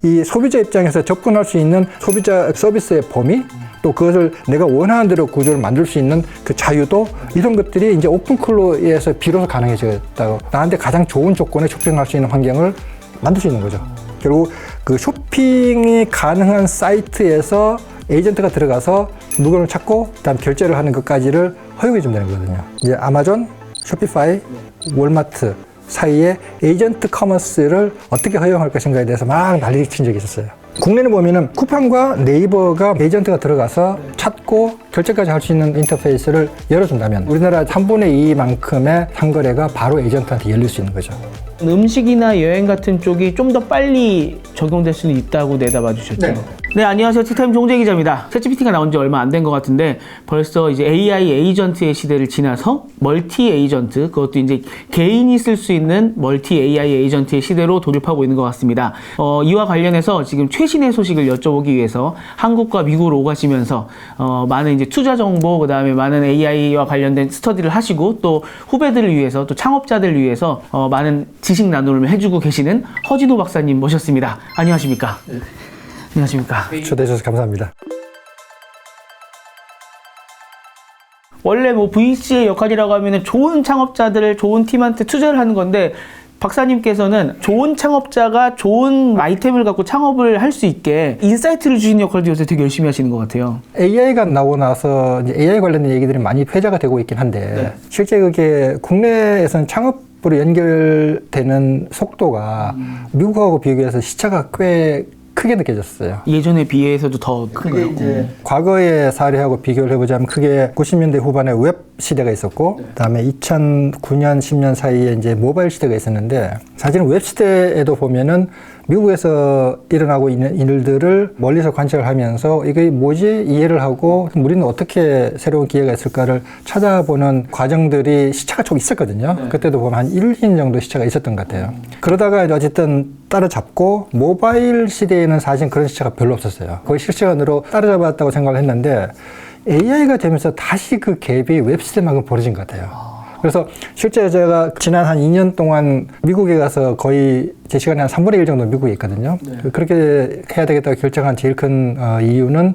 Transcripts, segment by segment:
이 소비자 입장에서 접근할 수 있는 소비자 서비스의 범위, 또 그것을 내가 원하는 대로 구조를 만들 수 있는 그 자유도, 이런 것들이 이제 오픈클로에서 비로소 가능해졌다고, 나한테 가장 좋은 조건에 쇼핑할 수 있는 환경을 만들 수 있는 거죠. 결국 그 쇼핑이 가능한 사이트에서 에이전트가 들어가서 물건을 찾고 그다음 결제를 하는 것까지를 허용해 주면 되는 거거든요. 이제 아마존, 쇼피파이, 월마트 사이에 에이전트 커머스를 어떻게 허용할 것인가에 대해서 막 난리를 친 적이 있었어요. 국내는 보면은 쿠팡과 네이버가 에이전트가 들어가서 찾고 결제까지 할 수 있는 인터페이스를 열어준다면 우리나라 3분의 2만큼의 상거래가 바로 에이전트한테 열릴 수 있는 거죠. 음식이나 여행 같은 쪽이 좀 더 빨리 적용될 수는 있다고 내다봐 주셨죠. 네, 안녕하세요. 티타임 종재 기자입니다. 챗GPT가 나온 지 얼마 안 된 것 같은데 벌써 이제 AI 에이전트의 시대를 지나서 멀티 에이전트, 그것도 이제 개인이 쓸 수 있는 멀티 AI 에이전트의 시대로 돌입하고 있는 것 같습니다. 이와 관련해서 지금 최신의 소식을 여쭤보기 위해서 한국과 미국으로 오가시면서 많은 이제 투자 정보, 그다음에 많은 AI와 관련된 스터디를 하시고 또 후배들을 위해서, 또 창업자들을 위해서 많은 지식 나눔을 해주고 계시는 허진호 박사님 모셨습니다. 안녕하십니까? 네. 안녕하십니까? 초대해 주셔서 감사합니다. 원래 뭐 VC의 역할이라고 하면은 좋은 창업자들을, 좋은 팀한테 투자를 하는 건데, 박사님께서는 좋은 창업자가 좋은 아이템을 갖고 창업을 할 수 있게 인사이트를 주시는 역할도 요새 되게 열심히 하시는 것 같아요. AI가 나오고 나서 이제 AI 관련된 얘기들이 많이 회자가 되고 있긴 한데, 네. 실제 그게 국내에서는 창업으로 연결되는 속도가 미국하고 비교해서 시차가 꽤 크게 느껴졌어요. 예전에 비해서도 더 큰 거예요. 이제 과거의 사례하고 비교를 해보자면 크게 90년대 후반에 웹 시대가 있었고, 그다음에 2009년, 10년 사이에 이제 모바일 시대가 있었는데, 사실은 웹 시대에도 보면은 미국에서 일어나고 있는 일들을 멀리서 관찰을 하면서 이게 뭐지 이해를 하고 우리는 어떻게 새로운 기회가 있을까를 찾아보는 과정들이 시차가 좀 있었거든요. 네. 그때도 보면 한 1, 2년 정도 시차가 있었던 것 같아요. 그러다가 어쨌든 따라잡고, 모바일 시대에는 사실 그런 시차가 별로 없었어요. 거의 실시간으로 따라잡았다고 생각을 했는데 AI가 되면서 다시 그 갭이 웹 시대만큼 벌어진 것 같아요. 그래서 실제 제가 지난 한 2년 동안 미국에 가서 거의 제 시간에 한 3분의 1 정도 미국에 있거든요. 네. 그렇게 해야 되겠다고 결정한 제일 큰 이유는,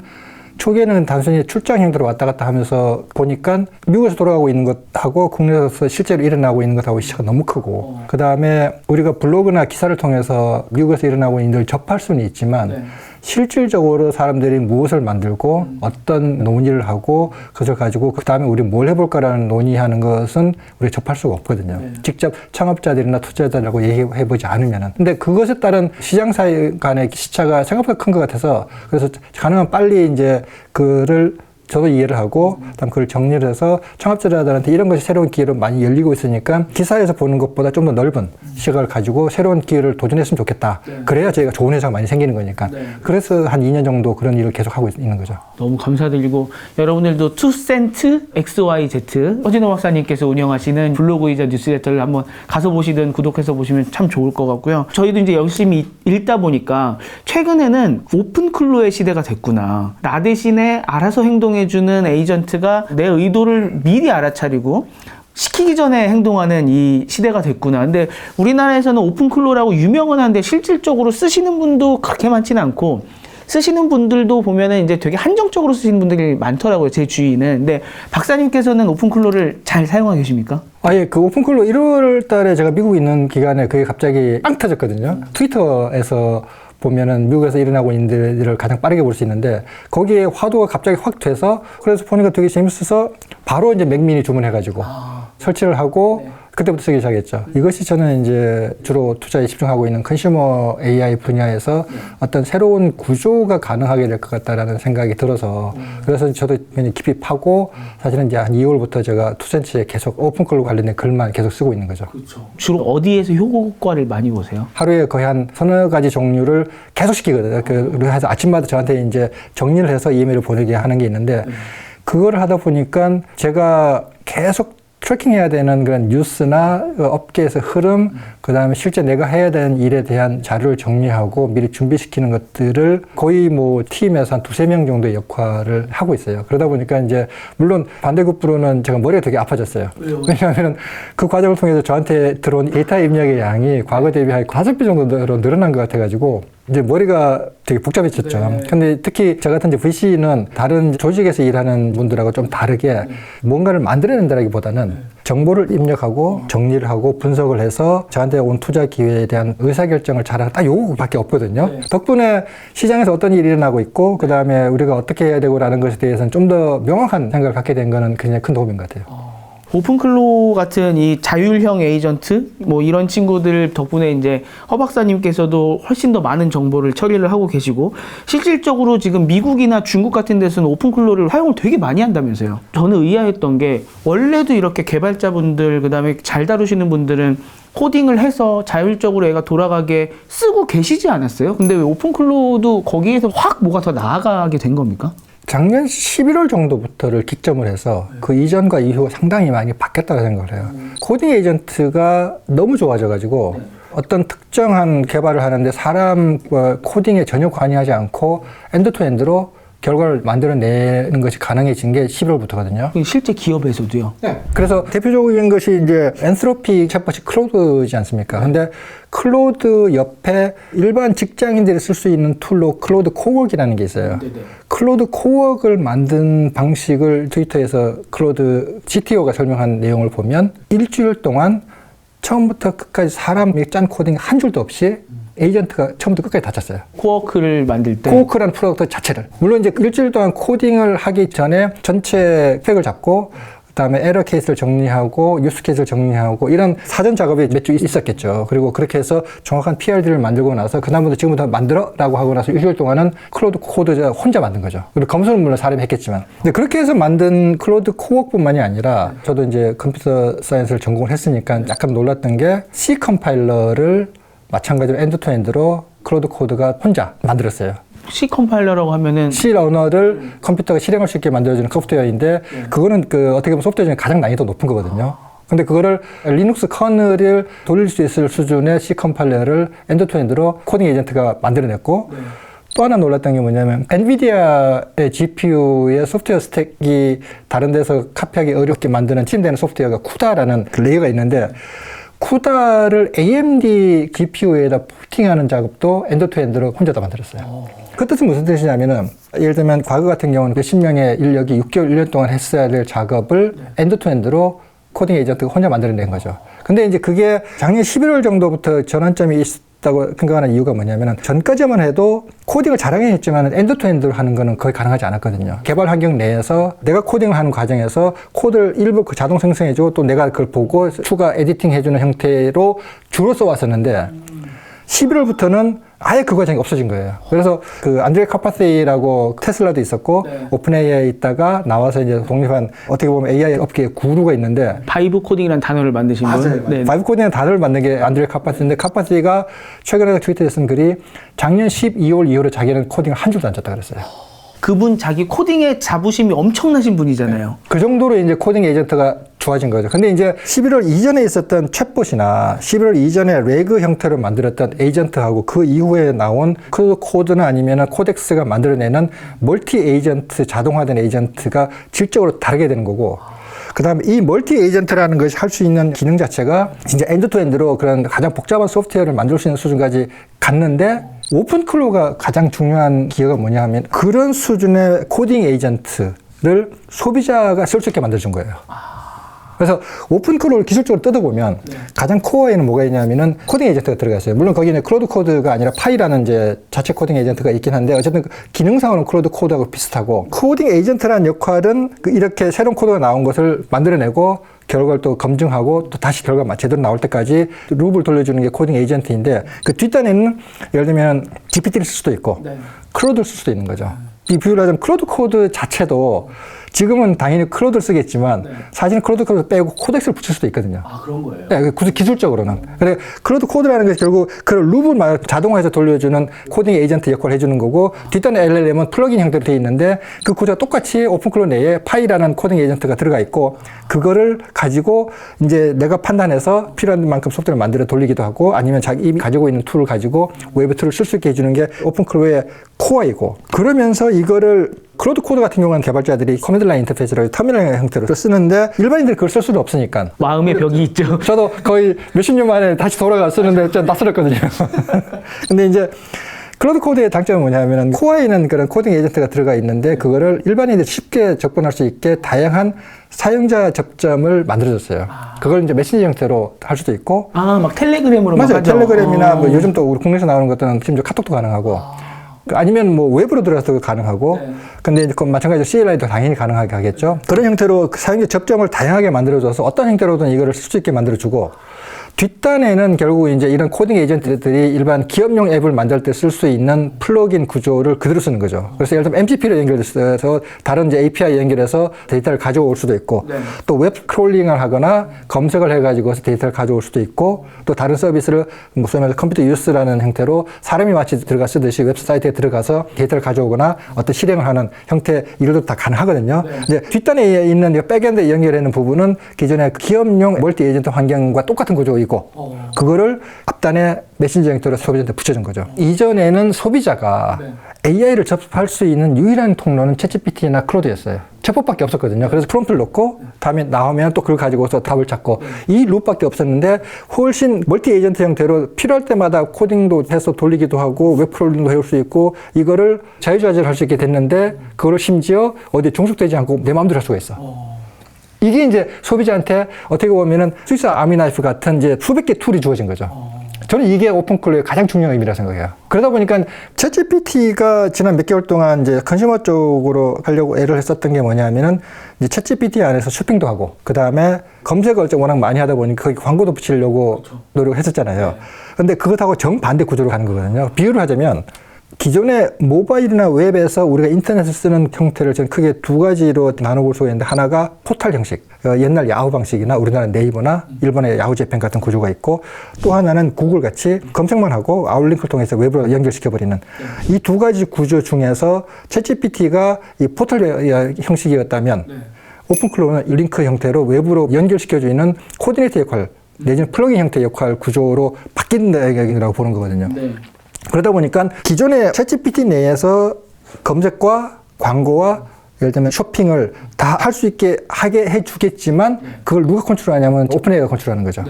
초기에는 단순히 출장 형태로 왔다 갔다 하면서 보니까 미국에서 돌아가고 있는 것하고 국내에서 실제로 일어나고 있는 것하고 시차가 너무 크고, 그 다음에 우리가 블로그나 기사를 통해서 미국에서 일어나고 있는 일을 접할 수는 있지만, 네. 실질적으로 사람들이 무엇을 만들고 어떤 논의를 하고 그것을 가지고 그 다음에 우리 뭘 해볼까라는 논의하는 것은 우리가 접할 수가 없거든요. 네. 직접 창업자들이나 투자자들하고 얘기해보지 않으면은. 근데 그것에 따른 시장 사이 간의 시차가 생각보다 큰 것 같아서, 그래서 가능한 빨리 이제 그를 저도 이해를 하고, 그다음 그걸 정리를 해서 창업자들한테 이런 것이 새로운 기회로 많이 열리고 있으니까 기사에서 보는 것보다 좀 더 넓은 시각을 가지고 새로운 기회를 도전했으면 좋겠다. 네. 그래야 저희가 좋은 회사가 많이 생기는 거니까. 네. 그래서 한 2년 정도 그런 일을 계속 하고 있는 거죠. 너무 감사드리고, 여러분들도 투센트 XYZ 허진호 박사님께서 운영하시는 블로그이자 뉴스레터를 한번 가서 보시든 구독해서 보시면 참 좋을 것 같고요. 저희도 이제 열심히 읽다 보니까 최근에는 오픈클로의 시대가 됐구나. 나 대신에 알아서 행동해주는 에이전트가 내 의도를 미리 알아차리고 시키기 전에 행동하는 이 시대가 됐구나. 근데 우리나라에서는 오픈클로라고 유명은 한데 실질적으로 쓰시는 분도 그렇게 많지는 않고, 쓰시는 분들도 보면은 이제 되게 한정적으로 쓰시는 분들이 많더라고요, 제 주위는. 근데 박사님께서는 오픈클로를 잘 사용하고 계십니까? 예, 그 오픈클로 1월 달에 제가 미국에 있는 기간에 그게 갑자기 빵 터졌거든요. 트위터에서 보면은 미국에서 일어나고 있는 일을 가장 빠르게 볼 수 있는데, 거기에 화두가 갑자기 확 돼서, 그래서 보니까 되게 재밌어서 바로 이제 맥미니 주문해가지고 설치를 하고, 네. 그때부터 쓰기 시작했죠. 이것이 저는 이제 주로 투자에 집중하고 있는 컨슈머 AI 분야에서 어떤 새로운 구조가 가능하게 될 것 같다라는 생각이 들어서, 그래서 저도 굉장히 깊이 파고, 사실은 이제 한 2월부터 제가 투센트에 계속 오픈클로 관련된 글만 계속 쓰고 있는 거죠. 그렇죠. 주로 어디에서 효과를 많이 보세요? 하루에 거의 한 서너 가지 종류를 계속 시키거든요. 그래서 아침마다 저한테 이제 정리를 해서 이메일을 보내게 하는 게 있는데, 그거를 하다 보니까 제가 계속 트래킹해야 되는 그런 뉴스나 업계에서 흐름, 그다음에 실제 내가 해야 되는 일에 대한 자료를 정리하고 미리 준비시키는 것들을 거의 뭐 팀에서 한 2-3명 정도의 역할을 하고 있어요. 그러다 보니까 이제 물론 반대급부로는 제가 머리가 되게 아파졌어요. 왜냐하면 그 과정을 통해서 저한테 들어온 데이터 입력의 양이 과거 대비 한 5배 정도로 늘어난 것 같아가지고 이제 머리가 되게 복잡해졌죠. 네. 근데 특히 저 같은 이제 VC는 다른 조직에서 일하는 분들하고 좀 다르게 뭔가를 만들어낸다기보다는 정보를 입력하고 정리를 하고 분석을 해서 저한테 온 투자 기회에 대한 의사결정을 잘하는 딱 요거밖에 없거든요. 덕분에 시장에서 어떤 일이 일어나고 있고 그 다음에 우리가 어떻게 해야 되고라는 것에 대해서는 좀 더 명확한 생각을 갖게 된 거는 굉장히 큰 도움인 것 같아요. 오픈클로 같은 이 자율형 에이전트 뭐 이런 친구들 덕분에 이제 허 박사님께서도 훨씬 더 많은 정보를 처리를 하고 계시고 실질적으로 지금 미국이나 중국 같은 데서는 오픈클로를 활용을 되게 많이 한다면서요. 저는 의아했던 게 원래도 이렇게 개발자분들 그다음에 잘 다루시는 분들은 코딩을 해서 자율적으로 애가 돌아가게 쓰고 계시지 않았어요? 근데 왜 오픈클로도 거기에서 확 뭐가 더 나아가게 된 겁니까? 작년 11월 정도부터를 기점을 해서 그 이전과 이후가 상당히 많이 바뀌었다고 생각을 해요. 코딩 에이전트가 너무 좋아져가지고 어떤 특정한 개발을 하는데 사람 코딩에 전혀 관여하지 않고 엔드투엔드로 결과를 만들어내는 것이 가능해진 게 11월부터거든요. 실제 기업에서도요? 네. 그래서 대표적인 것이 이제 엔스로피 챗봇이 클로드지 않습니까? 근데 클로드 옆에 일반 직장인들이 쓸 수 있는 툴로 클로드 코워크이라는 게 있어요. 클로드 코워크를 만든 방식을 트위터에서 클로드 CTO가 설명한 내용을 보면 일주일 동안 처음부터 끝까지 사람이 짠 코딩 한 줄도 없이 에이전트가 처음부터 끝까지 다 짰어요. 코워크를 만들 때? 코워크라는 프로덕트 자체를. 물론 이제 일주일 동안 코딩을 하기 전에 전체 팩을 잡고 그다음에 에러 케이스를 정리하고 유스 케이스를 정리하고 이런 사전 작업이 몇 주 있었겠죠. 그리고 그렇게 해서 정확한 PRD를 만들고 나서 그다음부터 지금부터 만들어라고 하고 나서 일주일 동안은 클로드 코드 혼자 만든 거죠. 그리고 검수는 물론 사람이 했겠지만. 근데 그렇게 해서 만든 클로드 코워크뿐만이 아니라 저도 이제 컴퓨터 사이언스를 전공을 했으니까 약간 놀랐던 게 C 컴파일러를 마찬가지로 엔드투엔드로 클로드 코드가 혼자 만들었어요. C 컴파일러라고 하면은 C 러너를 컴퓨터가 실행할 수 있게 만들어주는 소프트웨어인데 그거는 그 어떻게 보면 소프트웨어 중에 가장 난이도 높은 거거든요. 근데 그거를 리눅스 커널을 돌릴 수 있을 수준의 C 컴파일러를 엔드투엔드로 코딩 에이전트가 만들어냈고 또 하나 놀랐던 게 뭐냐면 엔비디아의 GPU의 소프트웨어 스택이 다른 데서 카피하기 어렵게 만드는 침대는 소프트웨어가 쿠다라는 그 레이어가 있는데 쿠다를 AMD GPU에다 포팅하는 작업도 엔드투엔드로 혼자 다 만들었어요. 그 뜻은 무슨 뜻이냐면은 예를 들면 과거 같은 경우는 몇십 명의 인력이 6개월, 1년 동안 했어야 될 작업을 엔드투엔드로 코딩 에이전트가 혼자 만들어낸 거죠. 근데 이제 그게 작년 11월 정도부터 전환점이 있었다고 생각하는 이유가 뭐냐면은 전까지만 해도 코딩을 잘하긴 했지만 엔드투엔드로 하는 거는 거의 가능하지 않았거든요. 개발 환경 내에서 내가 코딩을 하는 과정에서 코드를 일부 그 자동 생성해주고 또 내가 그걸 보고 추가 에디팅 해주는 형태로 주로 써왔었는데 11월부터는 아예 그 과정이 없어진 거예요. 그래서 그 안드레 카파세이라고 테슬라도 있었고 오픈 AI에 있다가 나와서 이제 독립한 어떻게 보면 AI 업계의 구루가 있는데 바이브 코딩이라는 단어를 만드신 분. 네. 바이브 코딩이라는 단어를 만든 게 안드레 카파세이인데 카파세이가 최근에 트위터에 쓴 글이 작년 12월 이후로 자기는 코딩을 한 줄도 안 쳤다 그랬어요. 그분 자기 코딩에 자부심이 엄청나신 분이잖아요. 그 정도로 이제 코딩 에이전트가 좋아진 거죠. 근데 이제 11월 이전에 있었던 챗봇이나 11월 이전에 레그 형태로 만들었던 에이전트하고 그 이후에 나온 그 코드나 아니면 코덱스가 만들어내는 멀티 에이전트, 자동화된 에이전트가 질적으로 다르게 되는 거고 그 다음에 이 멀티 에이전트라는 것이 할 수 있는 기능 자체가 진짜 엔드투엔드로 그런 가장 복잡한 소프트웨어를 만들 수 있는 수준까지 갔는데 오픈클로가 가장 중요한 기회가 뭐냐 하면 그런 수준의 코딩 에이전트를 소비자가 쓸 수 있게 만들어준 거예요. 그래서 오픈클로를 기술적으로 뜯어보면 가장 코어에는 뭐가 있냐면은 코딩 에이전트가 들어가 있어요. 물론 거기는 클로드 코드가 아니라 파이라는 이제 자체 코딩 에이전트가 있긴 한데 어쨌든 기능상으로는 클로드 코드하고 비슷하고 코딩 에이전트라는 역할은 이렇게 새로운 코드가 나온 것을 만들어내고 결과를 또 검증하고 또 다시 결과가 제대로 나올 때까지 룹을 돌려주는 게 코딩 에이전트인데 그 뒷단에는 예를 들면 GPT를 쓸 수도 있고 클로드를 쓸 수도 있는 거죠. 이 비유를 하자면 클로드 코드 자체도 지금은 당연히 클로드를 쓰겠지만 사실은 클로드 코드 빼고 코덱스를 붙일 수도 있거든요. 아, 그런 거예요? 네, 기술적으로는. 그래, 클로드 코드라는 게 결국 그런 룹을 자동화해서 돌려주는 코딩 에이전트 역할을 해주는 거고, 뒷단의 LLM은 플러긴 형태로 되어 있는데, 그 구조가 똑같이 오픈클로드 내에 파이라는 코딩 에이전트가 들어가 있고, 그거를 가지고 이제 내가 판단해서 필요한 만큼 소프트웨어를 만들어 돌리기도 하고, 아니면 자기 이미 가지고 있는 툴을 가지고 웹 툴을 쓸 수 있게 해주는 게 오픈클로드의 코어이고, 그러면서 이거를 클로드 코드 같은 경우는 개발자들이 커맨드 라인 인터페이스라고 터미널 형태로 쓰는데 일반인들이 그걸 쓸 수도 없으니까 마음의 벽이 있죠. 저도 거의 몇십 년 만에 다시 돌아가 쓰는데 좀 낯설었거든요. 근데 이제 클로드 코드의 장점은 뭐냐면은 코어에 있는 그런 코딩 에이전트가 들어가 있는데 그거를 일반인들이 쉽게 접근할 수 있게 다양한 사용자 접점을 만들어줬어요. 그걸 이제 메신저 형태로 할 수도 있고. 아, 막 텔레그램으로 맞아요. 막 하죠. 텔레그램이나 뭐 요즘 또 우리 국내에서 나오는 것들은 심지어 카톡도 가능하고. 아니면 뭐 웹으로 들어가서 가능하고, 근데 이제 그 마찬가지로 CLI도 당연히 가능하게 하겠죠. 그런 형태로 사용자 접점을 다양하게 만들어줘서 어떤 형태로든 이거를 쓸 수 있게 만들어주고, 뒷단에는 결국 이제 이런 코딩 에이전트들이 일반 기업용 앱을 만들 때 쓸 수 있는 플러그인 구조를 그대로 쓰는 거죠. 그래서 예를 들면 MCP로 연결해서 다른 이제 API 연결해서 데이터를 가져올 수도 있고, 또 웹 크롤링을 하거나 검색을 해가지고 데이터를 가져올 수도 있고, 또 다른 서비스를 뭐 소위 말해서 컴퓨터 유스라는 형태로 사람이 마치 들어가 쓰듯이 웹사이트에 들어가서 데이터를 가져오거나 어떤 실행을 하는 형태 이런 다 가능하거든요. 이제 뒷단에 있는 백엔드에 연결하는 부분은 기존의 기업용 멀티 에이전트 환경과 똑같은 구조이고, 그거를 앞단에 메신저 형태로 소비자한테 붙여준 거죠. 이전에는 소비자가 AI를 접할 수 있는 유일한 통로는 챗GPT나 클로드였어요. 챗봇밖에 없었거든요. 그래서 프롬프트를 넣고 다음에 나오면 또 그걸 가지고서 답을 찾고 이 룹밖에 없었는데 훨씬 멀티 에이전트 형태로 필요할 때마다 코딩도 해서 돌리기도 하고 웹 프로그램도 해올 수 있고 이거를 자유자재로 할 수 있게 됐는데 그거를 심지어 어디에 종속되지 않고 내 마음대로 할 수가 있어. 이게 이제 소비자한테 어떻게 보면은 스위스 아미나이프 같은 이제 수백 개 툴이 주어진 거죠. 저는 이게 오픈클로의 가장 중요한 의미라고 생각해요. 그러다 보니까 챗GPT가 지난 몇 개월 동안 이제 컨슈머 쪽으로 하려고 애를 했었던 게 뭐냐면은 이제 챗GPT 안에서 쇼핑도 하고 그 다음에 검색을 워낙 많이 하다 보니까 거기 광고도 붙이려고 노력을 했었잖아요. 근데 그것하고 정반대 구조로 가는 거거든요. 비유를 하자면 기존의 모바일이나 웹에서 우리가 인터넷을 쓰는 형태를 저는 크게 두 가지로 나눠볼 수가 있는데 하나가 포털 형식, 옛날 야후 방식이나 우리나라 네이버나 일본의 야후 재팬 같은 구조가 있고 또 하나는 구글 같이 검색만 하고 아웃링크를 통해서 웹으로 연결시켜버리는 이 두 가지 구조 중에서 챗GPT가 이 포털 형식이었다면 오픈클로우는 링크 형태로 외부로 연결시켜주는 코디네이터 역할 내지는 플러그인 형태의 역할 구조로 바뀐다고 보는 거거든요. 그러다 보니까 기존의 챗GPT 내에서 검색과 광고와 예를 들면 쇼핑을 다 할 수 있게 하게 해주겠지만 그걸 누가 컨트롤하냐면 오픈AI가 컨트롤하는 거죠.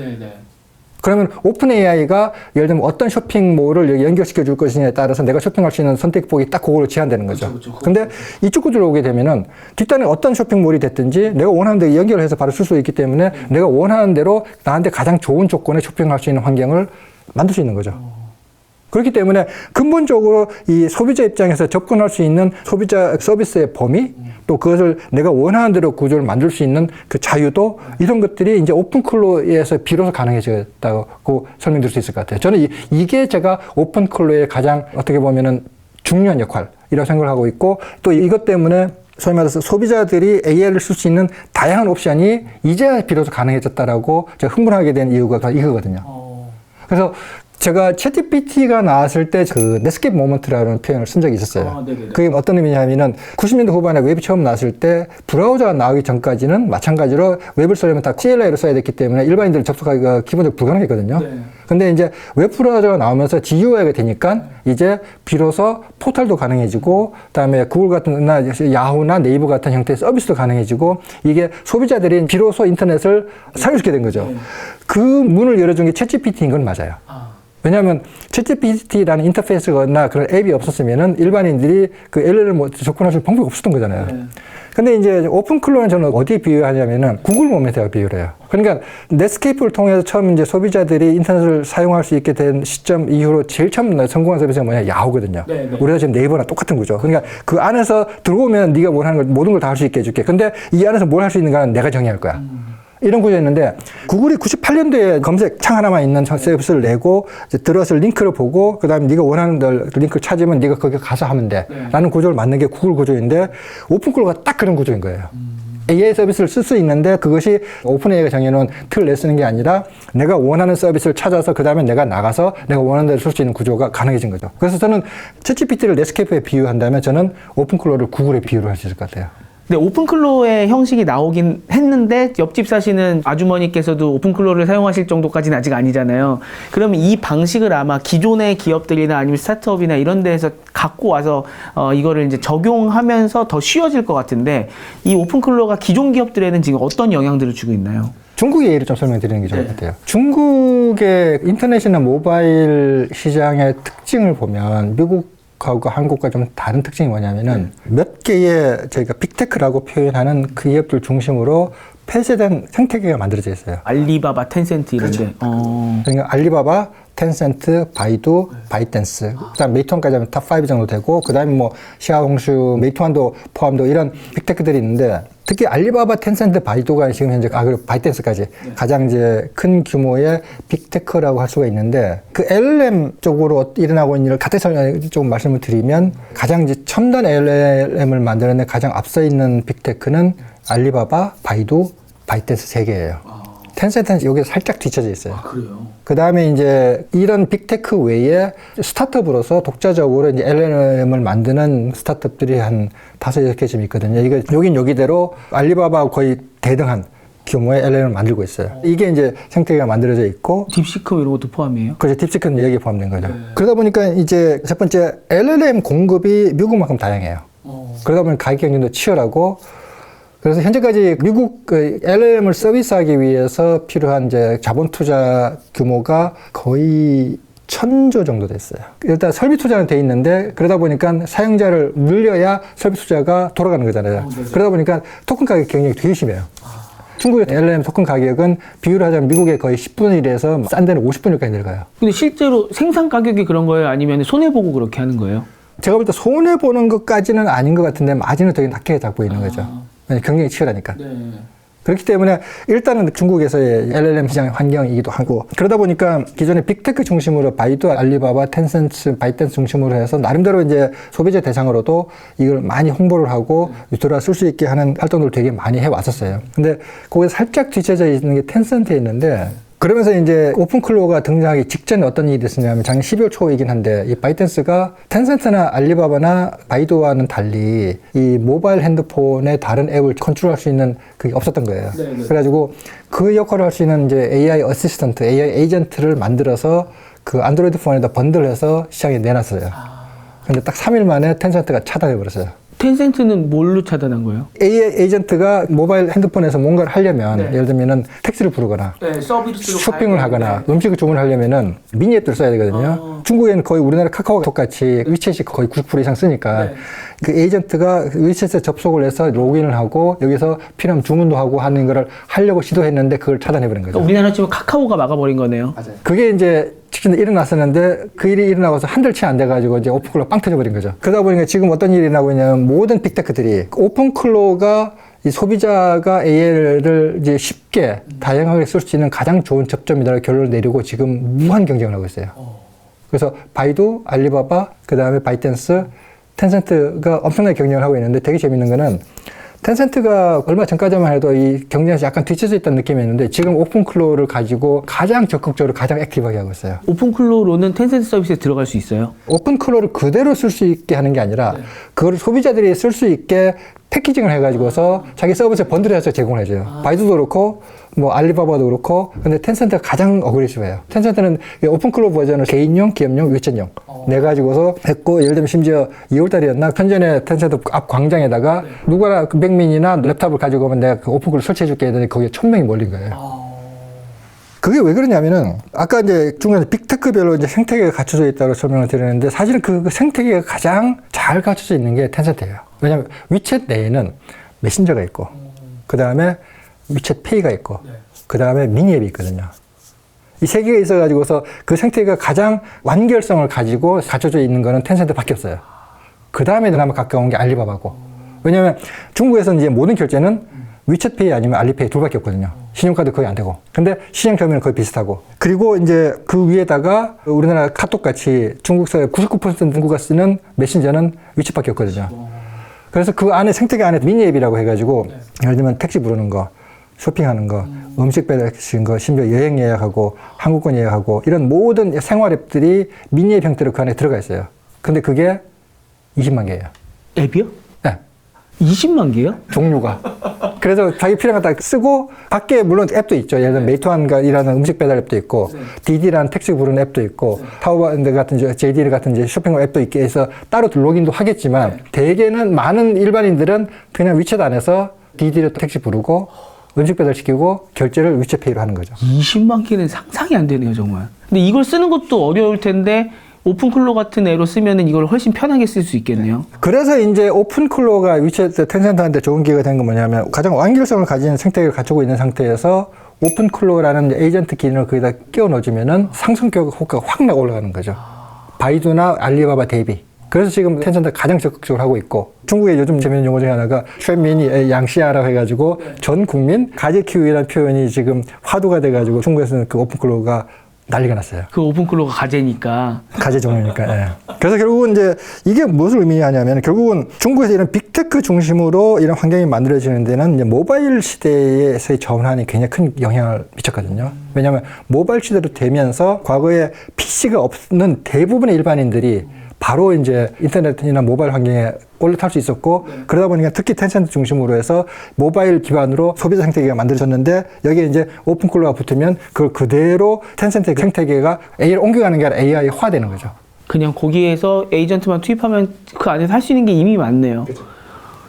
그러면 오픈AI가 예를 들면 어떤 쇼핑몰을 여기 연결시켜 줄 것이냐에 따라서 내가 쇼핑할 수 있는 선택폭이 딱 그걸로 제한되는 거죠. 근데 이쪽 구조로 오게 되면은 뒷단에 어떤 쇼핑몰이 됐든지 내가 원하는 데 연결해서 바로 쓸 수 있기 때문에 내가 원하는 대로 나한테 가장 좋은 조건에 쇼핑할 수 있는 환경을 만들 수 있는 거죠. 그렇기 때문에 근본적으로 이 소비자 입장에서 접근할 수 있는 소비자 서비스의 범위 또 그것을 내가 원하는 대로 구조를 만들 수 있는 그 자유도 이런 것들이 이제 오픈클로에서 비로소 가능해졌다고 설명드릴 수 있을 것 같아요. 저는 이게 제가 오픈클로의 가장 어떻게 보면은 중요한 역할이라고 생각을 하고 있고 또 이것 때문에 소위 말해서 소비자들이 AI를 쓸 수 있는 다양한 옵션이 이제 비로소 가능해졌다라고 제가 흥분하게 된 이유가 이거거든요. 그래서 제가 챗GPT가 나왔을 때 그 넷스케이프 모먼트라는 표현을 쓴 적이 있었어요. 그게 어떤 의미냐면은 90년대 후반에 웹이 처음 나왔을 때 브라우저가 나오기 전까지는 마찬가지로 웹을 쓰려면 다 CLI로 써야 됐기 때문에 일반인들 접속하기가 기본적으로 불가능했거든요. 근데 이제 웹 브라우저가 나오면서 GUI가 되니까 이제 비로소 포털도 가능해지고 그다음에 구글 같은 야후나 네이버 같은 형태의 서비스도 가능해지고 이게 소비자들이 비로소 인터넷을 사용할 수 있게 된 거죠. 그 문을 열어준 게 챗GPT인 건 맞아요. 왜냐하면 챗GPT라는 인터페이스나 그런 앱이 없었으면은 일반인들이 그 LLM을 접근할 수 있는 방법이 없었던 거잖아요. 근데 이제 오픈클로우는 저는 어디에 비유하냐면은 구글 모멘트와 비유를 해요. 그러니까 넷스케이프를 통해서 처음 이제 소비자들이 인터넷을 사용할 수 있게 된 시점 이후로 제일 처음 성공한 서비스가 뭐냐? 야후거든요. 우리가 지금 네이버랑 똑같은 거죠. 그러니까 그 안에서 들어오면 네가 원하는 걸 모든 걸 다 할 수 있게 해줄게. 근데 이 안에서 뭘 할 수 있는가는 내가 정의할 거야. 이런 구조였는데 구글이 98년도에 검색 창 하나만 있는 서비스를 내고 이제 들어서 링크를 보고 그다음에 네가 원하는 링크를 찾으면 네가 거기 가서 하면 돼 라는 구조를 만든 게 구글 구조인데 오픈클로우가 딱 그런 구조인 거예요. AI 서비스를 쓸 수 있는데 그것이 오픈 AI가 정해놓은 틀을 내쓰는 게 아니라 내가 원하는 서비스를 찾아서 그 다음에 내가 나가서 내가 원하는 대로 쓸 수 있는 구조가 가능해진 거죠. 그래서 저는 챗GPT를 넷스케이프에 비유한다면 저는 오픈클로우를 구글에 비유를 할 수 있을 것 같아요. 근데 오픈클로우의 형식이 나오긴 했는데 옆집 사시는 아주머니께서도 오픈클로우를 사용하실 정도까지는 아직 아니잖아요. 그러면 이 방식을 아마 기존의 기업들이나 아니면 스타트업이나 이런 데에서 갖고 와서 이거를 이제 적용하면서 더 쉬워질 것 같은데 이 오픈클로우가 기존 기업들에는 지금 어떤 영향들을 주고 있나요? 중국의 예를 좀 설명드리는 게 좋을 것 같아요. 중국의 인터넷이나 모바일 시장의 특징을 보면 미국하고 한국과 좀 다른 특징이 뭐냐면은 몇 개의 저희가 빅테크라고 표현하는 그 기업들 중심으로 폐쇄된 생태계가 만들어져 있어요. 알리바바, 텐센트 이런데. 그러니까 알리바바, 텐센트, 바이두, 바이댄스, 그다음 메이투안까지 하면 탑5 정도 되고 그다음에 뭐 샤오홍슈, 메이투안도 포함도 이런 빅테크들이 있는데 특히 알리바바, 텐센트, 바이두가 지금 현재 그리고 바이댄스까지 가장 이제 큰 규모의 빅테크라고 할 수가 있는데 그 LLM 쪽으로 일어나고 있는 일을 가태설명 좀 말씀을 드리면 가장 이제 첨단 LLM을 만드는 데 가장 앞서 있는 빅테크는 알리바바, 바이두, 바이댄스 세 개예요. 텐센트는 여기서 살짝 뒤쳐져 있어요. 그래요? 그 다음에 이제 이런 빅테크 외에 스타트업으로서 독자적으로 이제 LLM을 만드는 스타트업들이 한 5-6개쯤 있거든요. 이거 여긴 여기대로 알리바바 거의 대등한 규모의 LLM을 만들고 있어요. 이게 이제 생태계가 만들어져 있고. 딥시크 이런 것도 포함이에요? 그렇죠. 딥시크는 여기에 포함된 거죠. 그러다 보니까 이제 첫 번째 LLM 공급이 미국만큼 다양해요. 그러다 보니 가격 경쟁도 치열하고 그래서 현재까지 미국 그 LLM을 서비스하기 위해서 필요한 이제 자본 투자 규모가 거의 1,000조 정도 됐어요. 일단 설비 투자는 돼 있는데 그러다 보니까 사용자를 늘려야 설비 투자가 돌아가는 거잖아요. 그러다 보니까 토큰 가격 경쟁이 되게 심해요. 중국의 LLM 토큰 가격은 비유를 하자면 미국의 거의 10분의 1에서 싼 데는 50분의 1까지 내려가요. 근데 실제로 생산 가격이 그런 거예요? 아니면 손해보고 그렇게 하는 거예요? 제가 볼 때 손해보는 것까지는 아닌 것 같은데 마진을 되게 낮게 잡고 있는 거죠. 경쟁이 치열하니까. 그렇기 때문에 일단은 중국에서의 LLM 시장 환경이기도 하고 그러다 보니까 기존의 빅테크 중심으로 바이두, 알리바바, 텐센트, 바이댄스 중심으로 해서 나름대로 이제 소비자 대상으로도 이걸 많이 홍보를 하고 유튜브에 쓸 수 있게 하는 활동들을 되게 많이 해왔었어요. 근데 거기에 살짝 뒤쳐져 있는 게 텐센트에 있는데 그러면서 이제 오픈클로우가 등장하기 직전에 어떤 일이 있었냐면 작년 12월 초이긴 한데 이 바이댄스가 텐센트나 알리바바나 바이두와는 달리 이 모바일 핸드폰의 다른 앱을 컨트롤할 수 있는 그게 없었던 거예요. 그래가지고 그 역할을 할 수 있는 이제 AI 어시스턴트, AI 에이전트를 만들어서 그 안드로이드 폰에다 번들해서 시장에 내놨어요. 근데 딱 3일 만에 텐센트가 차단해버렸어요. 텐센트는 뭘로 차단한 거예요? AI 에이전트가 모바일 핸드폰에서 뭔가를 하려면 예를 들면은 택시를 부르거나 서비스로 쇼핑을 하거나 음식을 주문하려면은 미니 앱들을 써야 되거든요. 중국에는 거의 우리나라 카카오톡 같이 위챗이 거의 90% 이상 쓰니까 그 에이전트가 위챗에 접속을 해서 로그인을 하고 여기서 필요하면 주문도 하고 하는 거를 하려고 시도했는데 그걸 차단해버린 거죠. 우리나라 지금 카카오가 막아버린 거네요. 맞아요. 그게 이제 직전에 일어났었는데 그 일이 일어나고서 한 달 채 안 돼가지고 이제 오픈클로우가 빵 터져버린 거죠. 그러다 보니까 지금 어떤 일이 일어나고 있냐면 모든 빅테크들이 오픈클로우가 이 소비자가 AI를 이제 쉽게 다양하게 쓸 수 있는 가장 좋은 접점이다라는 결론을 내리고 지금 무한 경쟁을 하고 있어요. 그래서 바이두, 알리바바, 그 다음에 바이댄스, 텐센트가 엄청나게 경쟁을 하고 있는데 되게 재밌는 거는 텐센트가 얼마 전까지만 해도 이 경쟁에서 약간 뒤쳐져 있다는 느낌이었는데 지금 오픈클로우를 가지고 가장 적극적으로 가장 액티브하게 하고 있어요. 오픈클로우로는 텐센트 서비스에 들어갈 수 있어요? 오픈클로우를 그대로 쓸 수 있게 하는 게 아니라 그걸 소비자들이 쓸 수 있게 패키징을 해가지고서 자기 서비스에 번들해서 제공을 해줘요. 바이두도 그렇고 뭐 알리바바도 그렇고 근데 텐센트가 가장 어그레시브해요. 텐센트는 오픈클로우 버전을 개인용, 기업용, 위챗용 내가지고서 했고 예를 들면 심지어 2월달이었나 편전에 텐센트 앞 광장에다가 누구나 그 맥민이나 랩탑을 가지고 오면 내가 그 오픈클로우 설치해줄게 했더니 거기에 1,000명이 몰린 거예요. 그게 왜 그러냐면은 아까 이제 중간에 빅테크별로 이제 생태계가 갖춰져 있다고 설명을 드렸는데 사실은 그 생태계가 가장 잘 갖춰져 있는 게 텐센트예요. 왜냐하면 위챗 내에는 메신저가 있고 그 다음에 위챗 페이가 있고 그 다음에 미니 앱이 있거든요. 이 세 개가 있어가지고서 그 생태계가 가장 완결성을 가지고 갖춰져 있는 거는 텐센트밖에 없어요. 그 다음에 그나마 가까운 게 알리바바고. 왜냐하면 중국에서는 이제 모든 결제는 위챗페이 아니면 알리페이 둘밖에 없거든요. 신용카드 거의 안 되고. 근데 시장 규모는 거의 비슷하고. 그리고 이제 그 위에다가 우리나라 카톡 같이 중국 사회 99% 인구가 쓰는 메신저는 위챗밖에 없거든요. 그래서 그 안에 생태계 안에 미니 앱이라고 해가지고 예를 들면 택시 부르는 거, 쇼핑하는 거, 음식 배달시키는 거, 심지어 여행 예약하고 항공권 예약하고 이런 모든 생활 앱들이 미니 앱 형태로 그 안에 들어가 있어요. 근데 그게 20만 개예요. 앱이요? 네. 20만 개요? 종류가. 그래서 자기 필요한 거 딱 쓰고 밖에 물론 앱도 있죠. 예를 들면 메이투안이라는 음식 배달 앱도 있고 디디라는 택시 부르는 앱도 있고 타오바인드 같은 JD 같은 이제 쇼핑몰 앱도 있게 해서 따로 로그인도 하겠지만 대개는 많은 일반인들은 그냥 위챗 안에서 디디로 택시 부르고 음식 배달 시키고 결제를 위챗페이로 하는 거죠. 20만 개는 상상이 안 되네요, 정말. 근데 이걸 쓰는 것도 어려울 텐데 오픈클로 같은 애로 쓰면은 이걸 훨씬 편하게 쓸 수 있겠네요. 그래서 이제 오픈클로가 위챗 텐센트한테 좋은 기회가 된 건 뭐냐면 가장 완결성을 가진 생태계를 갖추고 있는 상태에서 오픈클로라는 에이전트 기능을 거기다 끼워 넣어주면은 상승 효과가 확 올라가는 거죠. 바이두나 알리바바 대비. 그래서 지금 텐센트가 가장 적극적으로 하고 있고 중국에 요즘 재밌는 용어 중에 하나가 쉔민이 양시아라고 해가지고 전 국민 가재 키우기라는 표현이 지금 화두가 돼가지고 중국에서는 그 오픈클로가 난리가 났어요. 그 오픈클로가 가제니까. 가재 종류니까. 예. 그래서 결국은 이제 이게 무엇을 의미하냐면 결국은 중국에서 이런 빅테크 중심으로 이런 환경이 만들어지는 데는 이제 모바일 시대에서의 전환이 굉장히 큰 영향을 미쳤거든요. 왜냐하면 모바일 시대로 되면서 과거에 PC가 없는 대부분의 일반인들이 바로 이제 인터넷이나 모바일 환경에 올라탈 수 있었고 그러다 보니까 특히 텐센트 중심으로 해서 모바일 기반으로 소비자 생태계가 만들어졌는데 여기에 이제 오픈클로가 붙으면 그걸 그대로 텐센트 생태계가 AI를 옮겨가는 게 아니라 AI화 되는 거죠. 그냥 거기에서 에이전트만 투입하면 그 안에서 할 수 있는 게 이미 많네요.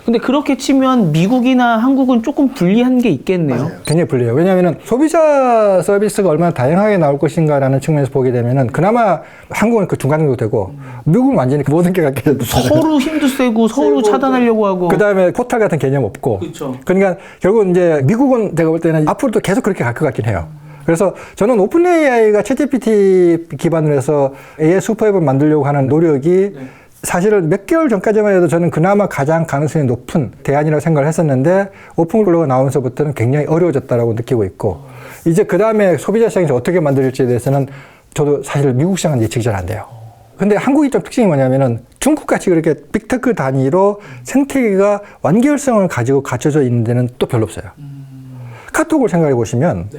근데 그렇게 치면 미국이나 한국은 조금 불리한 게 있겠네요. 굉장히 불리해요. 왜냐하면 소비자 서비스가 얼마나 다양하게 나올 것인가라는 측면에서 보게 되면은 그나마 한국은 그 중간 정도 되고 미국은 완전히 모든 게 갖게 서로 힘도 세고 서로 차단하려고 하고. 그 다음에 포탈 같은 개념 없고. 그쵸. 그러니까 결국 이제 미국은 제가 볼 때는 앞으로도 계속 그렇게 갈 것 같긴 해요. 그래서 저는 오픈 AI가 챗GPT 기반으로 해서 AI 슈퍼앱을 만들려고 하는 노력이 사실은 몇 개월 전까지만 해도 저는 그나마 가장 가능성이 높은 대안이라고 생각을 했었는데 오픈클로가 나오면서부터는 굉장히 어려워졌다라고 느끼고 있고 이제 그 다음에 소비자 시장이 어떻게 만들어질지에 대해서는 저도 사실 미국 시장은 예측이 잘 안 돼요. 근데 한국이 좀 특징이 뭐냐면은 중국같이 그렇게 빅테크 단위로 생태계가 완결성을 가지고 갖춰져 있는 데는 또 별로 없어요. 카톡을 생각해 보시면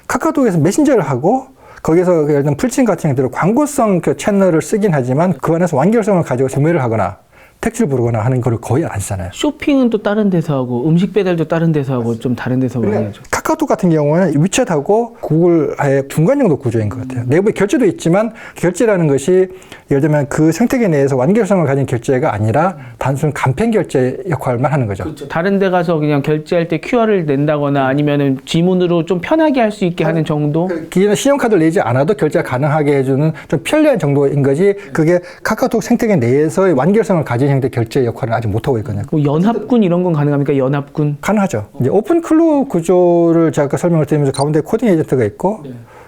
카카오톡에서 메신저를 하고 거기서 예를 들면 풀친 같은 경우도 광고성 그 채널을 쓰긴 하지만 그 안에서 완결성을 가지고 구매를 하거나 택시를 부르거나 하는 걸 거의 안 쓰잖아요. 쇼핑은 또 다른 데서 하고 음식 배달도 다른 데서 하고 좀 다른 데서 많이 하죠. 카카오톡 같은 경우는 위챗하고 구글의 중간 정도 구조인 것 같아요. 내부에 결제도 있지만 결제라는 것이 예를 들면 그 생태계 내에서 완결성을 가진 결제가 아니라 단순 간편 결제 역할만 하는 거죠. 그렇죠. 다른 데 가서 그냥 결제할 때 QR을 낸다거나 아니면은 지문으로 좀 편하게 할 수 있게 하는 정도? 기존에 신용카드를 내지 않아도 결제가 가능하게 해주는 좀 편리한 정도인 거지 그게 카카오톡 생태계 내에서의 완결성을 가진 형태 결제 역할을 아직 못하고 있거든요. 뭐 연합군 이런 건 가능합니까? 연합군? 가능하죠. 이제 오픈클로 구조를 제가 아까 설명을 드리면서 가운데 코딩 에이전트가 있고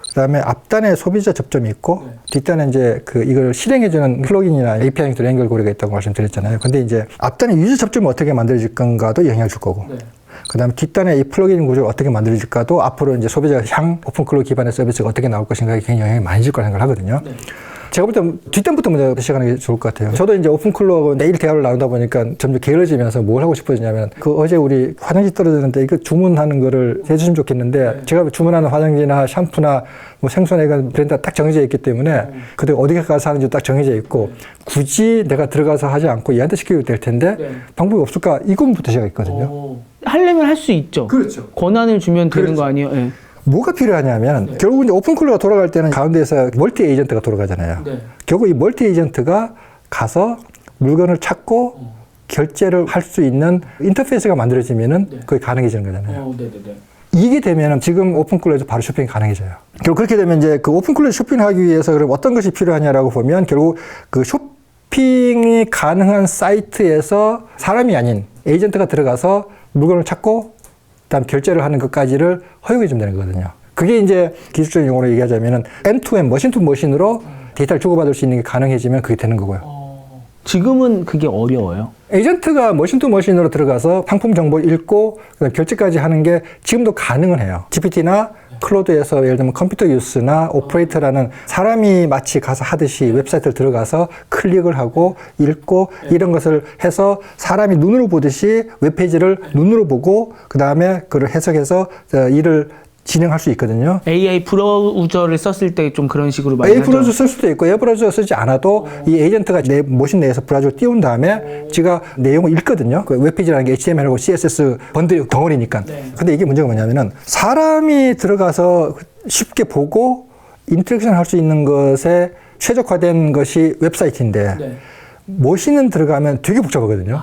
그다음에 앞단에 소비자 접점이 있고 뒷단에 이제 그 이걸 실행해주는 플러긴이나 API 형태로 연결고리가 있다고 말씀드렸잖아요. 근데 이제 앞단에 유저 접점을 어떻게 만들어질 건가도 영향을 줄 거고 그다음에 뒷단에 이 플러긴 구조를 어떻게 만들어질까도 앞으로 이제 소비자 향 오픈클로 기반의 서비스가 어떻게 나올 것인가에 굉장히 영향이 많이 줄 거라 생각을 하거든요. 제가 볼 때 뒷단부터 먼저 시작하는 게 좋을 것 같아요. 저도 이제 오픈클로하고 내일 대화를 나누다 보니까 점점 게을러지면서 뭘 하고 싶어지냐면 그 어제 우리 화장지 떨어졌는데 이거 주문하는 거를 해주시면 좋겠는데 제가 주문하는 화장지나 샴푸나 뭐 생수나 브랜드가 딱 정해져 있기 때문에 그때 어디 가서 하는지 딱 정해져 있고 굳이 내가 들어가서 하지 않고 얘한테 시키면 될 텐데 방법이 없을까? 이것부터 시작했거든요. 하려면 할 수 있죠. 그렇죠. 권한을 주면 되는 거 아니에요? 네. 뭐가 필요하냐면 결국 이제 오픈클로가 돌아갈 때는 가운데에서 멀티 에이전트가 돌아가잖아요. 결국 이 멀티 에이전트가 가서 물건을 찾고 결제를 할 수 있는 인터페이스가 만들어지면은 그게 가능해지는 거잖아요. 이게 되면은 지금 오픈클로에서 바로 쇼핑이 가능해져요. 결국 그렇게 되면 이제 그 오픈클로에서 쇼핑하기 위해서 그럼 어떤 것이 필요하냐라고 보면 결국 그 쇼핑이 가능한 사이트에서 사람이 아닌 에이전트가 들어가서 물건을 찾고 그다음 결제를 하는 것까지를 허용해 주면 되는 거거든요. 그게 이제 기술적인 용어로 얘기하자면은 M2M, 머신 투 머신으로 데이터를 주고받을 수 있는 게 가능해지면 그게 되는 거고요. 지금은 그게 어려워요. 에이전트가 머신 투 머신으로 들어가서 상품 정보를 읽고 그다음에 결제까지 하는 게 지금도 가능은 해요. GPT나 클로드에서 예를 들면 컴퓨터 유스나 오퍼레이터라는 사람이 마치 가서 하듯이 웹사이트를 들어가서 클릭을 하고 읽고 이런 것을 해서 사람이 눈으로 보듯이 웹페이지를 눈으로 보고 그 다음에 그걸 해석해서 일을 진행할 수 있거든요. AI 브라우저를 썼을 때 좀 그런 식으로 많이 A 하죠. 브라우저 쓸 수도 있고 A 브라우저 쓰지 않아도 이 에이전트가 내 머신 내에서 브라우저를 띄운 다음에 지가 내용을 읽거든요. 그 웹페이지라는 게 HTML하고 CSS 번들 덩어리니까. 근데 이게 문제가 뭐냐면은 사람이 들어가서 쉽게 보고 인터랙션 할 수 있는 것에 최적화된 것이 웹사이트인데 머신은 들어가면 되게 복잡하거든요.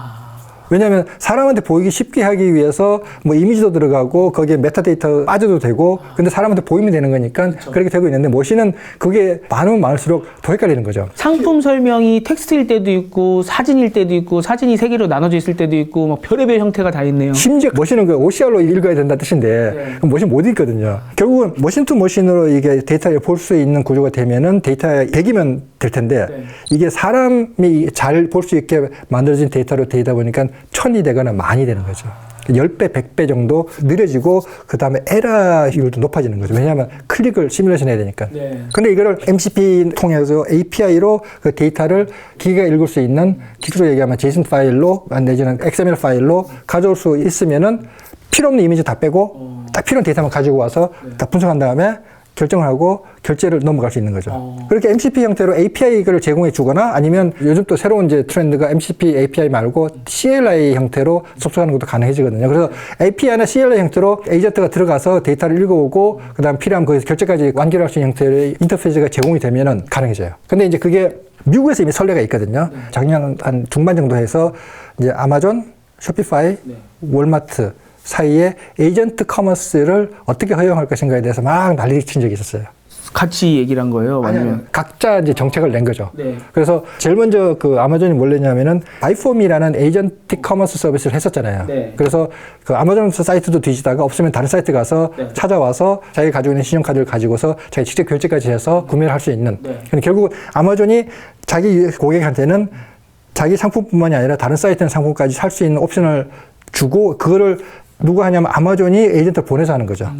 왜냐하면 사람한테 보이기 쉽게 하기 위해서 뭐 이미지도 들어가고 거기에 메타데이터 빠져도 되고 근데 사람한테 보이면 되는 거니까 그렇게 되고 있는데 머신은 그게 많으면 많을수록 더 헷갈리는 거죠. 상품 설명이 텍스트일 때도 있고 사진일 때도 있고 사진이 세 개로 나눠져 있을 때도 있고 막 별의별 형태가 다 있네요. 심지어 머신은 그 OCR로 읽어야 된다는 뜻인데 그럼 머신 못 읽거든요. 결국은 머신 투 머신으로 이게 데이터를 볼 수 있는 구조가 되면은 데이터가 100이면 될 텐데 이게 사람이 잘 볼 수 있게 만들어진 데이터로 되다 보니까 1000이 되거나 만이 되는 거죠. 10배, 100배 정도 느려지고 그 다음에 에러율도 높아지는 거죠. 왜냐하면 클릭을 시뮬레이션 해야 되니까. 근데 이거를 MCP 통해서 API로 그 데이터를 기계가 읽을 수 있는 기술로 얘기하면 JSON 파일로 내지는 XML 파일로 가져올 수 있으면은 필요 없는 이미지 다 빼고 딱 필요한 데이터만 가지고 와서 다 분석한 다음에 결정을 하고 결제를 넘어갈 수 있는 거죠. 그렇게 MCP 형태로 API를 제공해 주거나 아니면 요즘 또 새로운 이제 트렌드가 MCP API 말고 CLI 형태로 접속하는 것도 가능해지거든요. 그래서 API나 CLI 형태로 에이전트가 들어가서 데이터를 읽어오고 그다음 필요한 거기서 결제까지 완결할 수 있는 형태의 인터페이스가 제공이 되면은 가능해져요. 근데 이제 그게 미국에서 이미 선례가 있거든요. 작년 한 중반 정도 해서 이제 아마존, 쇼피파이, 월마트 사이에 에이전트 커머스를 어떻게 허용할 것인가에 대해서 막 난리를 친 적이 있었어요. 같이 얘기를 한 거예요? 아니면 각자 이제 정책을 낸 거죠. 그래서 제일 먼저 그 아마존이 뭘 냈냐면은 바이폼이라는 에이전트 커머스 서비스를 했었잖아요. 그래서 그 아마존 사이트도 뒤지다가 없으면 다른 사이트 가서 찾아와서 자기가 가지고 있는 신용카드를 가지고서 자기 직접 결제까지 해서 구매를 할 수 있는. 근데 결국 아마존이 자기 고객한테는 자기 상품뿐만이 아니라 다른 사이트는 상품까지 살 수 있는 옵션을 주고 그거를 누가 하냐면 아마존이 에이전트를 보내서 하는 거죠.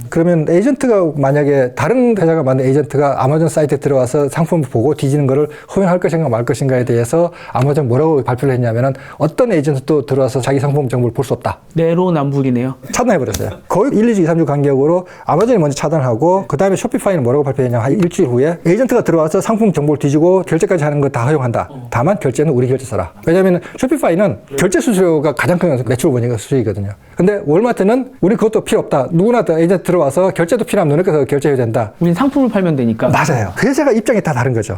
그러면 에이전트가 만약에 다른 회사가 만든 에이전트가 아마존 사이트에 들어와서 상품을 보고 뒤지는 거를 허용할 것인가 말 것인가에 대해서 아마존 뭐라고 발표를 했냐면은 어떤 에이전트도 들어와서 자기 상품 정보를 볼 수 없다. 내로남불이네요. 차단해버렸어요. 거의 1, 2주, 2, 3주 간격으로 아마존이 먼저 차단하고 그 다음에 쇼피파이는 뭐라고 발표했냐면 한 일주일 후에 에이전트가 들어와서 상품 정보를 뒤지고 결제까지 하는 거 다 허용한다. 다만 결제는 우리 결제 써라. 왜냐하면 쇼피파이는 결제 수수료가 가장 큰 매출 원인가 수익이거든요. 근데 월마트는 우리 그것도 필요 없다. 누구나 다 에이전트 들어와서 결제도 필요하면 너네께서 결제해야 된다. 우린 상품을 팔면 되니까. 맞아요. 그 회사가 입장이 다 다른 거죠.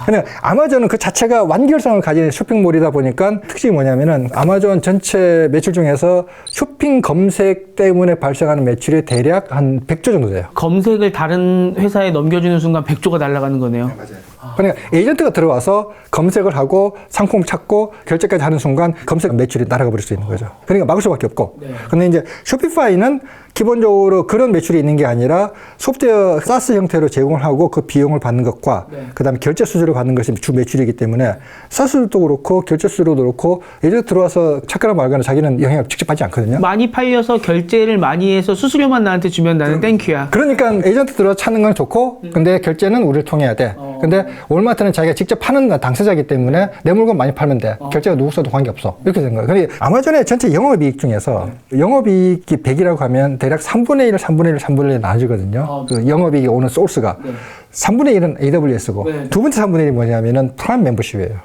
근데 아마존은 그 자체가 완결성을 가진 쇼핑몰이다 보니까 특징이 뭐냐면은 아마존 전체 매출 중에서 쇼핑 검색 때문에 발생하는 매출이 대략 한 100조 정도 돼요. 검색을 다른 회사에 넘겨주는 순간 100조가 날아가는 거네요. 맞아요. 그러니까 에이전트가 들어와서 검색을 하고 상품 찾고 결제까지 하는 순간 검색 매출이 날아가 버릴 수 있는 거죠. 그러니까 막을 수밖에 없고. 근데 이제 쇼피파이는 기본적으로 그런 매출이 있는 게 아니라 소프트웨어 사스 형태로 제공을 하고 그 비용을 받는 것과 그다음에 결제 수수료를 받는 것이 주 매출이기 때문에 사스도 그렇고 결제 수수료도 그렇고 에이전트 들어와서 찾거나 말거나 자기는 영향을 직접 받지 않거든요. 많이 팔려서 결제를 많이 해서 수수료만 나한테 주면 나는 땡큐야. 그러니까 에이전트 들어와서 찾는 건 좋고 근데 결제는 우리를 통해야 돼. 근데 월마트는 자기가 직접 파는 당사자이기 때문에 내 물건 많이 팔면 돼. 결제가 누구 써도 관계없어. 이렇게 된 거예요. 근데 아마존의 전체 영업이익 중에서 영업이익이 100이라고 하면 대략 3분의 1, 3분의 1, 3분의 1 나눠지거든요. 그 영업이익이 오는 소스가. 3분의 1은 AWS고 두 번째 3분의 1이 뭐냐면은 프라임 멤버십이에요.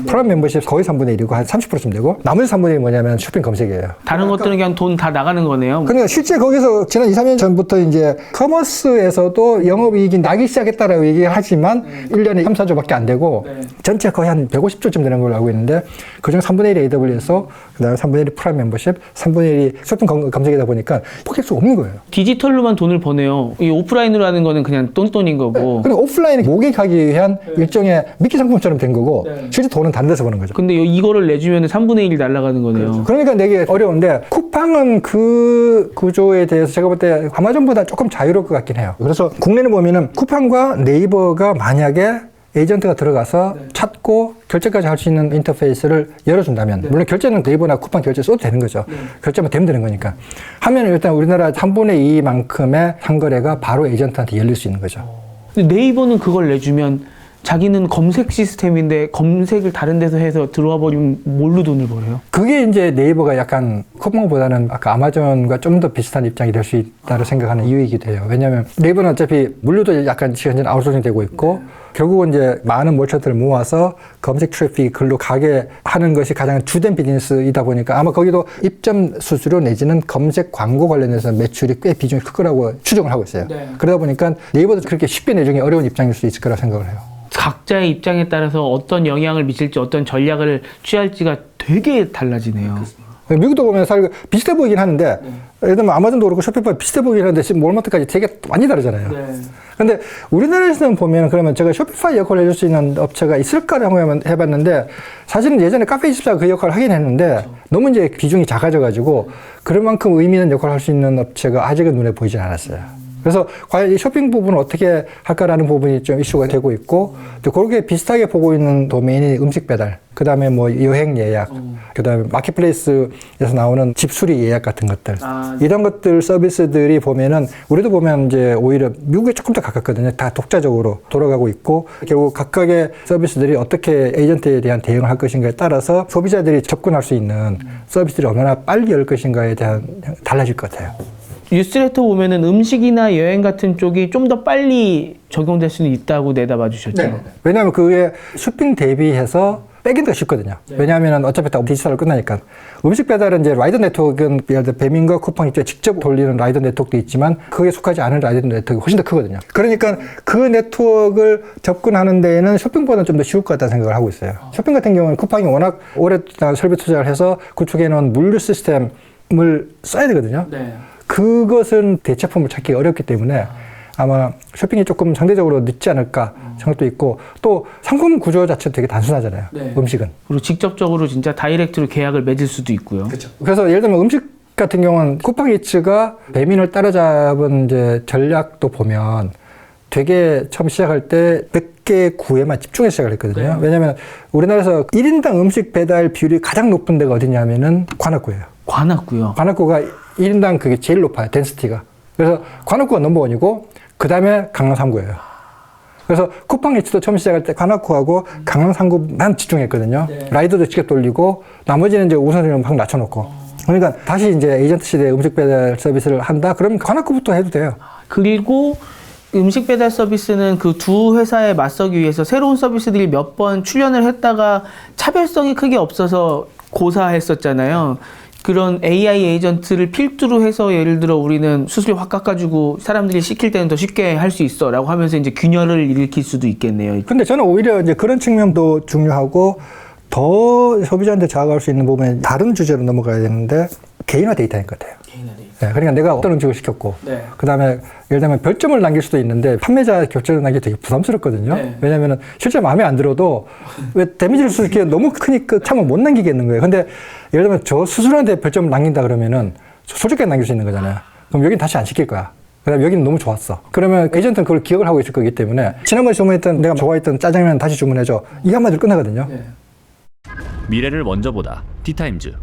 프라임 멤버십 거의 3분의 1이고 한 30%쯤 되고 나머지 3분의 1이 뭐냐면 쇼핑 검색이에요. 다른 것들은 그냥 돈 다 나가는 거네요. 그러니까 실제 거기서 지난 2, 3년 전부터 이제 커머스에서도 영업이익이 나기 시작했다라고 얘기하지만 1년에 3, 4조밖에 안 되고 전체 거의 한 150조쯤 되는 걸로 알고 있는데 그중 3분의 1이 AWS, 그다음에 3분의 1이 프라임 멤버십, 3분의 1이 쇼핑 검색이다 보니까 포기할 수가 없는 거예요. 디지털로만 돈을 버네요. 이 오프라인으로 하는 거는 그냥 똔똔인 거고. 근데 오프라인에 모객하기 위한 일종의 미끼 상품처럼 된 거고 실제 돈은 다른 데서 버는 거죠. 근데 이거를 내주면 3분의 1이 날아가는 거네요. 그러니까 되게 어려운데 쿠팡은 그 구조에 대해서 제가 볼 때 아마존보다 조금 자유로울 것 같긴 해요. 그래서 국내는 보면은 쿠팡과 네이버가 만약에 에이전트가 들어가서 찾고 결제까지 할 수 있는 인터페이스를 열어준다면 물론 결제는 네이버나 쿠팡 결제 써도 되는 거죠. 결제만 되면 되는 거니까 하면 일단 우리나라 3분의 2만큼의 상거래가 바로 에이전트한테 열릴 수 있는 거죠. 근데 네이버는 그걸 내주면 자기는 검색 시스템인데 검색을 다른 데서 해서 들어와 버리면 뭘로 돈을 벌어요? 그게 이제 네이버가 약간 쿠팡보다는 아까 아마존과 좀 더 비슷한 입장이 될 수 있다고 생각하는 이유이기도 해요. 왜냐하면 네이버는 어차피 물류도 약간 현재 아웃소싱 되고 있고 결국은 이제 많은 머처들을 모아서 검색 트래픽이 글로 가게 하는 것이 가장 주된 비즈니스이다 보니까 아마 거기도 입점 수수료 내지는 검색 광고 관련해서 매출이 꽤 비중이 클 거라고 추정을 하고 있어요. 그러다 보니까 네이버도 그렇게 쉽게 내주기 어려운 입장일 수 있을 거라고 생각을 해요. 각자의 입장에 따라서 어떤 영향을 미칠지 어떤 전략을 취할지가 되게 달라지네요. 미국도 보면 사실 비슷해 보이긴 하는데 예를 들면 아마존도 그렇고 쇼핑몰 비슷해 보이긴 하는데 지금 몰마트까지 되게 많이 다르잖아요. 근데 우리나라에서는 보면 그러면 제가 쇼피파이 역할을 해줄 수 있는 업체가 있을까라고 해봤는데 사실은 예전에 카페24가 그 역할을 하긴 했는데 너무 이제 비중이 작아져가지고 그럴 만큼 의미 있는 역할을 할 수 있는 업체가 아직은 눈에 보이진 않았어요. 그래서 과연 이 쇼핑 부분을 어떻게 할까라는 부분이 좀 이슈가 되고 있고 또 그렇게 비슷하게 보고 있는 도메인이 음식 배달, 그 다음에 뭐 여행 예약, 그 다음에 마켓플레이스에서 나오는 집수리 예약 같은 것들 이런 것들 서비스들이 보면은 우리도 보면 이제 오히려 미국에 조금 더 가깝거든요. 다 독자적으로 돌아가고 있고 결국 각각의 서비스들이 어떻게 에이전트에 대한 대응을 할 것인가에 따라서 소비자들이 접근할 수 있는 서비스들이 얼마나 빨리 열 것인가에 대한 달라질 것 같아요. 뉴스레터 보면은 음식이나 여행 같은 쪽이 좀 더 빨리 적용될 수는 있다고 내다봐 주셨죠. 왜냐하면 그게 쇼핑 대비해서 빼기가 쉽거든요. 왜냐하면 어차피 다 디지털로 끝나니까. 음식 배달은 이제 라이더 네트워크는 예를 들어 배민과 쿠팡이 직접 돌리는 라이더 네트워크도 있지만 그게 속하지 않은 라이더 네트워크가 훨씬 더 크거든요. 그러니까 그 네트워크를 접근하는 데에는 쇼핑보다는 좀 더 쉬울 것 같다는 생각을 하고 있어요. 쇼핑 같은 경우는 쿠팡이 워낙 오랫동안 설비 투자를 해서 구축해 놓은 물류 시스템을 써야 되거든요. 그것은 대체품을 찾기 어렵기 때문에 아마 쇼핑이 조금 상대적으로 늦지 않을까 생각도 있고 또 상품 구조 자체도 되게 단순하잖아요. 음식은. 그리고 직접적으로 진짜 다이렉트로 계약을 맺을 수도 있고요. 그래서 예를 들면 음식 같은 경우는 쿠팡이츠가 배민을 따라잡은 이제 전략도 보면 되게 처음 시작할 때 100개 구에만 집중해서 시작을 했거든요. 왜냐하면 우리나라에서 1인당 음식 배달 비율이 가장 높은 데가 어디냐면은 관악구예요. 관악구요. 관악구가 1인당 그게 제일 높아요. 덴시티가. 그래서 관악구가 넘버원이고 그 다음에 강남 3구예요. 그래서 쿠팡이츠도 처음 시작할 때 관악구하고 강남 3구만 집중했거든요. 라이더도 직접 돌리고 나머지는 이제 우선순위를 확 낮춰놓고. 그러니까 다시 이제 에이전트 시대에 음식 배달 서비스를 한다? 그러면 관악구부터 해도 돼요. 그리고 음식 배달 서비스는 그 두 회사에 맞서기 위해서 새로운 서비스들이 몇 번 출연을 했다가 차별성이 크게 없어서 고사했었잖아요. 그런 AI 에이전트를 필두로 해서 예를 들어 우리는 수수료 확 깎아주고 사람들이 시킬 때는 더 쉽게 할 수 있어 라고 하면서 이제 균열을 일으킬 수도 있겠네요. 근데 저는 오히려 이제 그런 측면도 중요하고 더 소비자한테 자극할 수 있는 부분에 다른 주제로 넘어가야 되는데 개인화 데이터인 것 같아요. 네, 그러니까 내가 어떤 음식을 시켰고 그 다음에 예를 들면 별점을 남길 수도 있는데 판매자 결제를 남기기 되게 부담스럽거든요. 왜냐하면 실제 마음에 안 들어도 왜 데미지를 수수께끼가 너무 크니까 참을 못 남기겠는 거예요. 근데 예를 들면 저 스스로한테 별점을 남긴다 그러면은 솔직하게 남길 수 있는 거잖아요. 그럼 여긴 다시 안 시킬 거야. 그다음에 여기는 너무 좋았어. 그러면 에이전트는 그걸 기억을 하고 있을 거기 때문에 지난번에 주문했던 내가 좋아했던 짜장면 다시 주문해줘. 이 한마디로 끝나거든요. 미래를 먼저 보다 티타임즈.